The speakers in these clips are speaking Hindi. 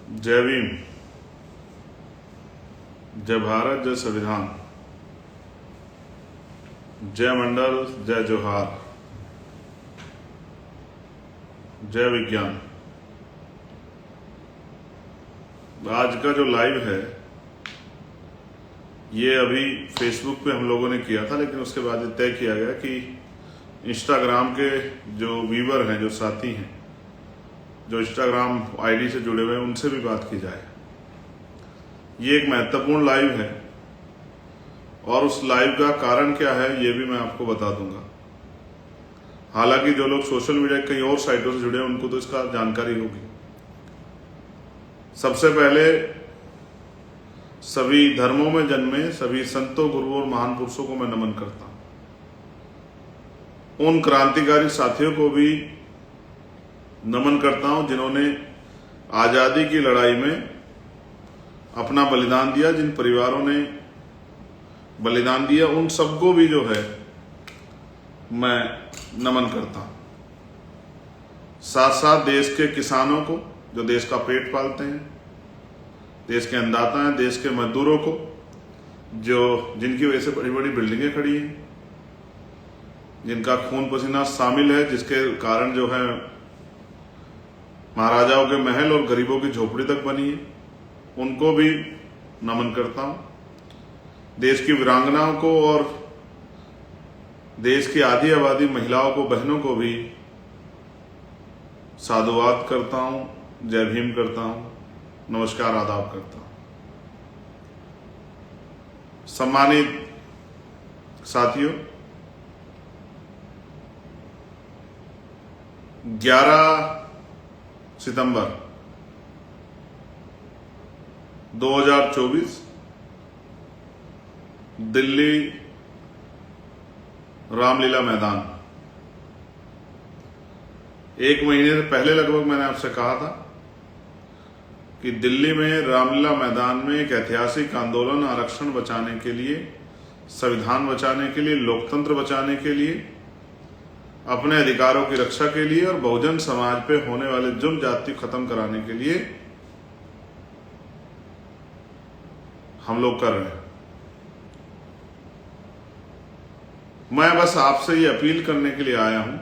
जय भीम, जय भारत, जय संविधान, जय मंडल, जय जोहार, जय विज्ञान। आज का जो लाइव है ये अभी फेसबुक पे हम लोगों ने किया था, लेकिन उसके बाद ये तय किया गया कि इंस्टाग्राम के जो व्यूवर हैं, जो साथी हैं, जो इंस्टाग्राम आईडी से जुड़े हुए हैं, उनसे भी बात की जाए। ये एक महत्वपूर्ण लाइव है और उस लाइव का कारण क्या है ये भी मैं आपको बता दूंगा। हालांकि जो लोग सोशल मीडिया कई और साइटों से जुड़े हैं उनको तो इसका जानकारी होगी। सबसे पहले सभी धर्मों में जन्मे सभी संतों, गुरुओं और महान पुरुषों को मैं नमन करता हूं। उन क्रांतिकारी साथियों को भी नमन करता हूं जिन्होंने आजादी की लड़ाई में अपना बलिदान दिया। जिन परिवारों ने बलिदान दिया उन सबको भी जो है मैं नमन करता हूं। साथ साथ देश के किसानों को जो देश का पेट पालते हैं, देश के अन्नदाता हैं, देश के मजदूरों को जो जिनकी वजह से बड़ी बड़ी बिल्डिंगें खड़ी हैं, जिनका खून पसीना शामिल है, जिसके कारण जो है महाराजाओं के महल और गरीबों की झोपड़ी तक बनी है, उनको भी नमन करता हूं। देश की वीरांगनाओं को और देश की आधी आबादी महिलाओं को, बहनों को भी साधुवाद करता हूं, जय भीम करता हूं, नमस्कार आदाब करता हूं। सम्मानित साथियों, 11 सितंबर 2024 दिल्ली रामलीला मैदान। एक महीने से पहले लगभग मैंने आपसे कहा था कि दिल्ली में रामलीला मैदान में एक ऐतिहासिक आंदोलन, आरक्षण बचाने के लिए, संविधान बचाने के लिए, लोकतंत्र बचाने के लिए, अपने अधिकारों की रक्षा के लिए और बहुजन समाज पे होने वाले जुल्म जाति खत्म कराने के लिए हम लोग कर रहे हैं। मैं बस आपसे ये अपील करने के लिए आया हूं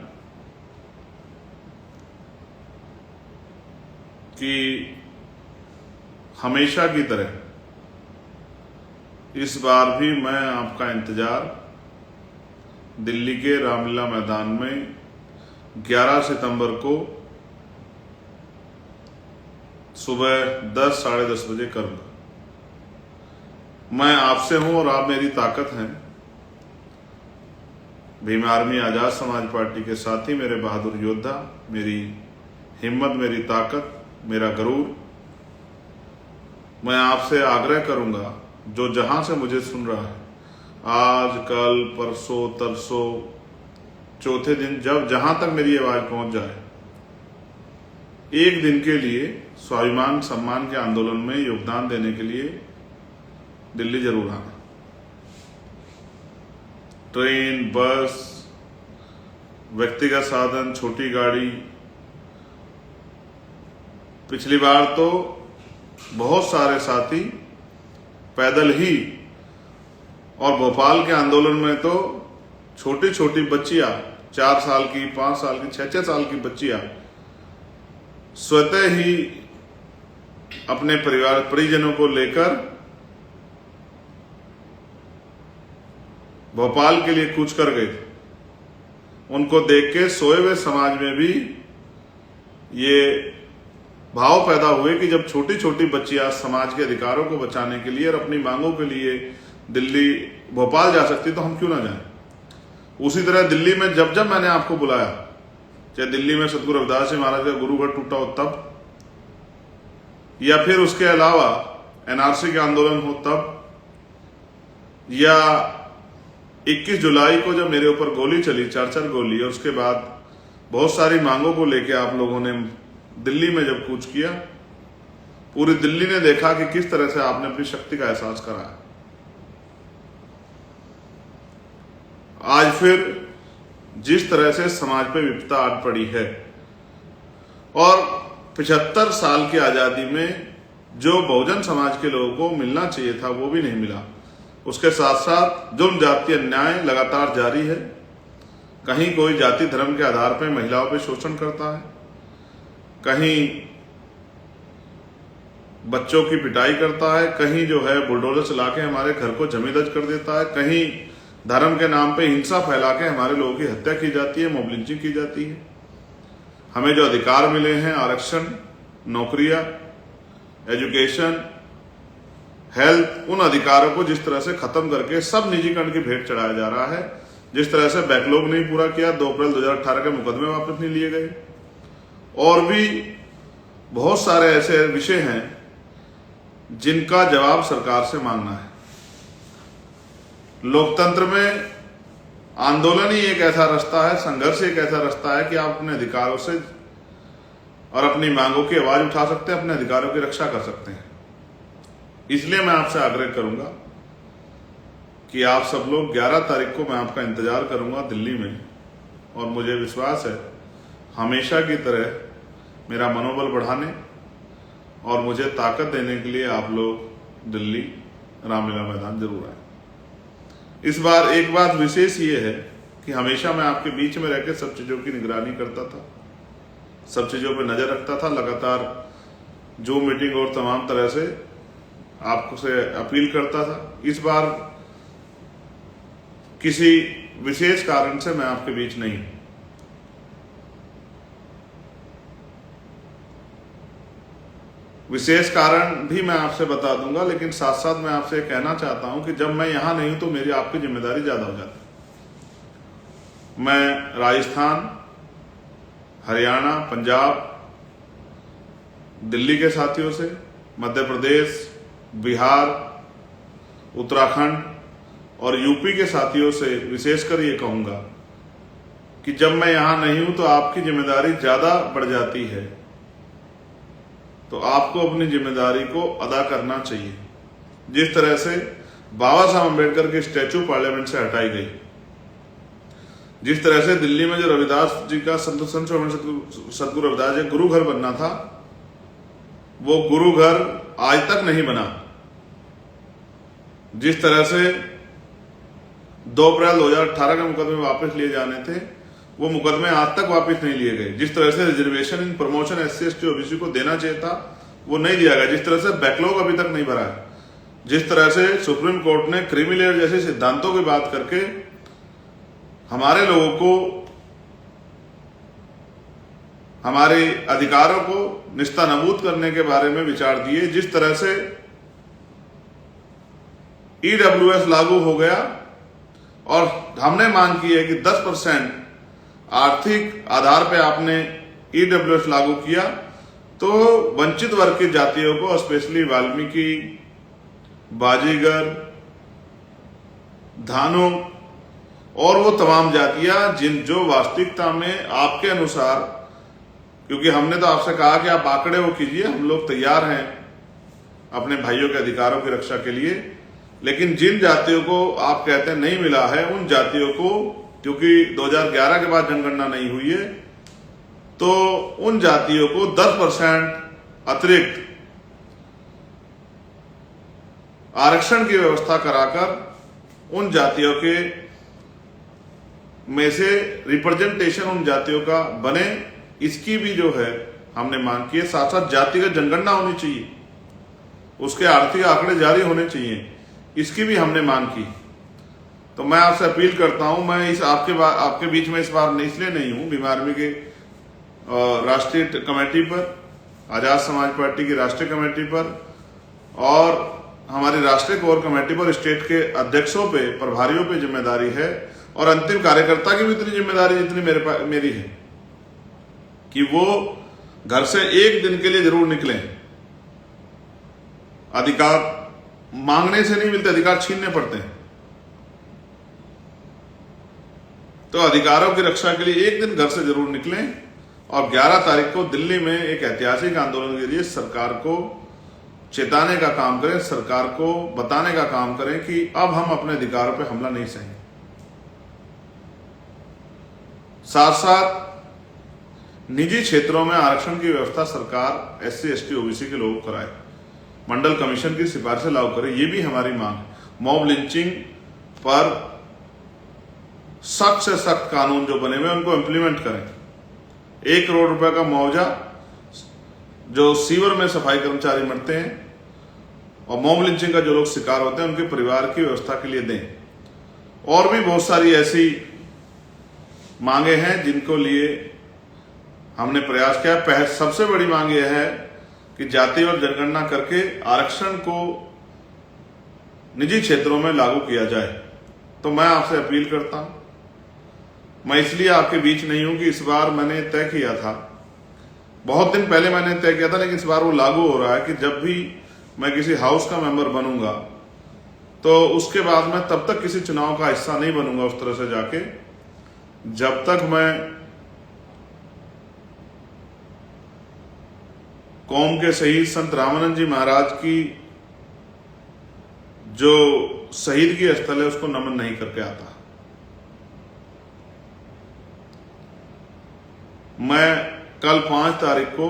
कि हमेशा की तरह इस बार भी मैं आपका इंतजार दिल्ली के रामलीला मैदान में 11 सितंबर को सुबह 10 साढ़े 10 बजे करूंगा। मैं आपसे हूं और आप मेरी ताकत हैं। भीम आर्मी आजाद समाज पार्टी के साथी, मेरे बहादुर योद्धा, मेरी हिम्मत, मेरी ताकत, मेरा गरूर। मैं आपसे आग्रह करूंगा, जो जहां से मुझे सुन रहा है, आज, कल, परसों, तरसों, चौथे दिन, जब जहां तक मेरी आवाज पहुंच जाए, एक दिन के लिए स्वाभिमान सम्मान के आंदोलन में योगदान देने के लिए दिल्ली जरूर आना। ट्रेन, बस, व्यक्तिगत साधन, छोटी गाड़ी। पिछली बार तो बहुत सारे साथी पैदल ही, और भोपाल के आंदोलन में तो छोटी छोटी बच्चियां, 4 साल की, 5 साल की, 6-6 साल की बच्चियां स्वतः ही अपने परिवार परिजनों को लेकर भोपाल के लिए कूच कर गए थे। उनको देख के सोए हुए समाज में भी ये भाव पैदा हुए कि जब छोटी छोटी बच्चियां समाज के अधिकारों को बचाने के लिए और अपनी मांगों के लिए दिल्ली, भोपाल जा सकती तो हम क्यों ना जाएं। उसी तरह दिल्ली में जब जब मैंने आपको बुलाया, चाहे दिल्ली में सतगुरु रविदास जी महाराज का गुरु घर टूटा हो तब, या फिर उसके अलावा एनआरसी के आंदोलन हो तब, या 21 जुलाई को जब मेरे ऊपर गोली चली, 4-4 गोली, और उसके बाद बहुत सारी मांगों को लेकर आप लोगों ने दिल्ली में जब कूच किया, पूरी दिल्ली ने देखा कि किस तरह से आपने अपनी शक्ति का एहसास कराया। आज फिर जिस तरह से समाज पे विपदा आ पड़ी है और 75 साल की आजादी में जो बहुजन समाज के लोगों को मिलना चाहिए था वो भी नहीं मिला। उसके साथ साथ जुल्म जाति अन्याय लगातार जारी है। कहीं कोई जाति धर्म के आधार पर महिलाओं पर शोषण करता है, कहीं बच्चों की पिटाई करता है, कहीं जो है बुलडोजर चला के हमारे घर को जमींदज कर देता है, कहीं धर्म के नाम पे हिंसा फैला के हमारे लोगों की हत्या की जाती है, मॉब लिंचिंग की जाती है। हमें जो अधिकार मिले हैं, आरक्षण, नौकरियां, एजुकेशन, हेल्थ, उन अधिकारों को जिस तरह से खत्म करके सब निजीकरण की भेंट चढ़ाया जा रहा है। जिस तरह से बैकलॉग नहीं पूरा किया, 2 अप्रैल 2018 के मुकदमे वापस नहीं लिए गए, और भी बहुत सारे ऐसे विषय हैं जिनका जवाब सरकार से मांगना है। लोकतंत्र में आंदोलन ही एक ऐसा रास्ता है, संघर्ष एक ऐसा रास्ता है कि आप अपने अधिकारों से और अपनी मांगों की आवाज उठा सकते हैं, अपने अधिकारों की रक्षा कर सकते हैं। इसलिए मैं आपसे आग्रह करूंगा कि आप सब लोग 11 तारीख को मैं आपका इंतजार करूंगा दिल्ली में, और मुझे विश्वास है हमेशा की तरह मेरा मनोबल बढ़ाने और मुझे ताकत देने के लिए आप लोग दिल्ली रामलीला मैदान जरूर आए। इस बार एक बात विशेष ये है कि हमेशा मैं आपके बीच में रहकर सब चीजों की निगरानी करता था, सब चीजों पर नजर रखता था, लगातार जूम मीटिंग और तमाम तरह से आपको से अपील करता था। इस बार किसी विशेष कारण से मैं आपके बीच नहीं हूं। विशेष कारण भी मैं आपसे बता दूंगा, लेकिन साथ साथ मैं आपसे कहना चाहता हूं कि जब मैं यहां नहीं हूं तो मेरी आपकी जिम्मेदारी ज्यादा हो जाती है। मैं राजस्थान, हरियाणा, पंजाब, दिल्ली के साथियों से, मध्य प्रदेश, बिहार, उत्तराखंड और यूपी के साथियों से विशेषकर ये कहूंगा कि जब मैं यहां नहीं हूं तो आपकी जिम्मेदारी ज्यादा बढ़ जाती है, तो आपको अपनी जिम्मेदारी को अदा करना चाहिए। जिस तरह से बाबा साहब अम्बेडकर की स्टैचू पार्लियामेंट से हटाई गई, जिस तरह से दिल्ली में जो रविदास जी का सदगुरु रविदास जी गुरु घर बनना था, वो गुरु घर आज तक नहीं बना। जिस तरह से 2 अप्रैल 2018 के मुकदमे वापस लिए जाने थे, वो मुकदमे आज तक वापस नहीं लिए गए। जिस तरह से reservation in promotion SC ST OBC को देना चाहिए था, वो नहीं दिया गया। जिस तरह से बैकलॉग अभी तक नहीं भरा है, जिस तरह से सुप्रीम कोर्ट ने क्रीमी लेयर जैसे सिद्धांतों की बात करके हमारे लोगों को, हमारे अधिकारों को निस्तानाबूद करने के बारे में विचार दिए, जिस तरह से EWS लागू हो गया और हमने मांग की है कि 10% आर्थिक आधार पे आपने EWS लागू किया तो वंचित वर्ग की जातियों को, स्पेशली वाल्मीकि, बाजीगर, धानु और वो तमाम जातियां जो वास्तविकता में आपके अनुसार, क्योंकि हमने तो आपसे कहा कि आप आंकड़े वो कीजिए, हम लोग तैयार हैं अपने भाइयों के अधिकारों की रक्षा के लिए, लेकिन जिन जातियों को आप कहते हैं नहीं मिला है, उन जातियों को, क्योंकि 2011 के बाद जनगणना नहीं हुई है, तो उन जातियों को 10% अतिरिक्त आरक्षण की व्यवस्था कराकर उन जातियों के में से रिप्रेजेंटेशन उन जातियों का बने, इसकी भी जो है हमने मांग की है। साथ साथ जातिगत जनगणना होनी चाहिए, उसके आर्थिक आंकड़े जारी होने चाहिए, इसकी भी हमने मांग की। तो मैं आपसे अपील करता हूं, मैं इस आपके बीच में इस बार इसलिए नहीं हूं, भीम आर्मी के राष्ट्रीय कमेटी पर, आजाद समाज पार्टी की राष्ट्रीय कमेटी पर और हमारी राष्ट्रीय कोर कमेटी पर स्टेट के अध्यक्षों पे, प्रभारियों पे जिम्मेदारी है, और अंतिम कार्यकर्ता की भी इतनी जिम्मेदारी जितनी मेरी है कि वो घर से एक दिन के लिए जरूर निकलें। अधिकार मांगने से नहीं मिलते, अधिकार छीनने पड़ते हैं। तो अधिकारों की रक्षा के लिए एक दिन घर से जरूर निकलें और 11 तारीख को दिल्ली में एक ऐतिहासिक आंदोलन के लिए सरकार को चेताने का काम करें, सरकार को बताने का काम करें कि अब हम अपने अधिकारों पर हमला नहीं सहेंगे। साथ साथ निजी क्षेत्रों में आरक्षण की व्यवस्था सरकार SC ST OBC के लोगों को कराए। मंडल कमीशन की सिफारिशें लागू करें, ये भी हमारी मांग है। मॉब लिंचिंग पर सख्त से सख्त कानून जो बने हुए उनको इम्प्लीमेंट करें। 1 करोड़ रुपए का मुआवजा जो सीवर में सफाई कर्मचारी मरते हैं और मॉब लिंचिंग का जो लोग शिकार होते हैं उनके परिवार की व्यवस्था के लिए दें। और भी बहुत सारी ऐसी मांगे हैं जिनको लिए हमने प्रयास किया। सबसे बड़ी मांग यह है कि जाति और जनगणना करके आरक्षण को निजी क्षेत्रों में लागू किया जाए। तो मैं आपसे अपील करता हूं, मैं इसलिए आपके बीच नहीं हूं कि इस बार मैंने तय किया था, बहुत दिन पहले मैंने तय किया था, लेकिन इस बार वो लागू हो रहा है कि जब भी मैं किसी हाउस का मेंबर बनूंगा तो उसके बाद मैं तब तक किसी चुनाव का हिस्सा नहीं बनूंगा उस तरह से जाके, जब तक मैं कौम के शहीद संत रामानंद जी महाराज की जो शहीदगी स्थल है उसको नमन नहीं करके आता। मैं कल 5 तारीख को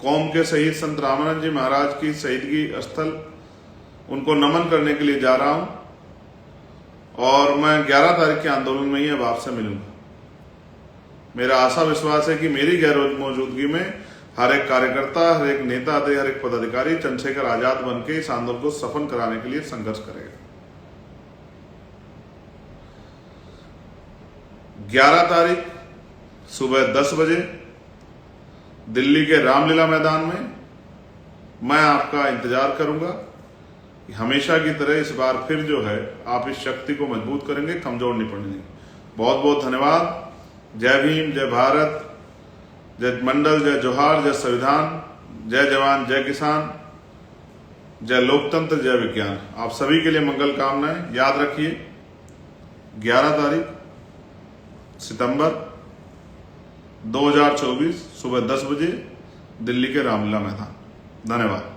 कौम के शहीद संत रामानंद जी महाराज की शहीदगी स्थल उनको नमन करने के लिए जा रहा हूं और मैं 11 तारीख के आंदोलन में ही अब आपसे मिलूंगा। मेरा आशा विश्वास है कि मेरी गैर मौजूदगी में हर एक कार्यकर्ता, हर एक नेता, हर एक पदाधिकारी चंद्रशेखर आजाद बन के इस आंदोलन को सफल कराने के लिए संघर्ष करेगा। 11 तारीख सुबह 10 बजे दिल्ली के रामलीला मैदान में मैं आपका इंतजार करूंगा। हमेशा की तरह इस बार फिर जो है आप इस शक्ति को मजबूत करेंगे, कमजोर नहीं पड़ने देंगे। बहुत बहुत धन्यवाद। जय भीम, जय भारत, जय मंडल, जय जोहार, जय संविधान, जय जवान, जय किसान, जय लोकतंत्र, जय विज्ञान। आप सभी के लिए मंगल कामनाएं। याद रखिए 11 तारीख सितंबर 2024 सुबह 10 बजे दिल्ली के रामलीला मैदान। धन्यवाद।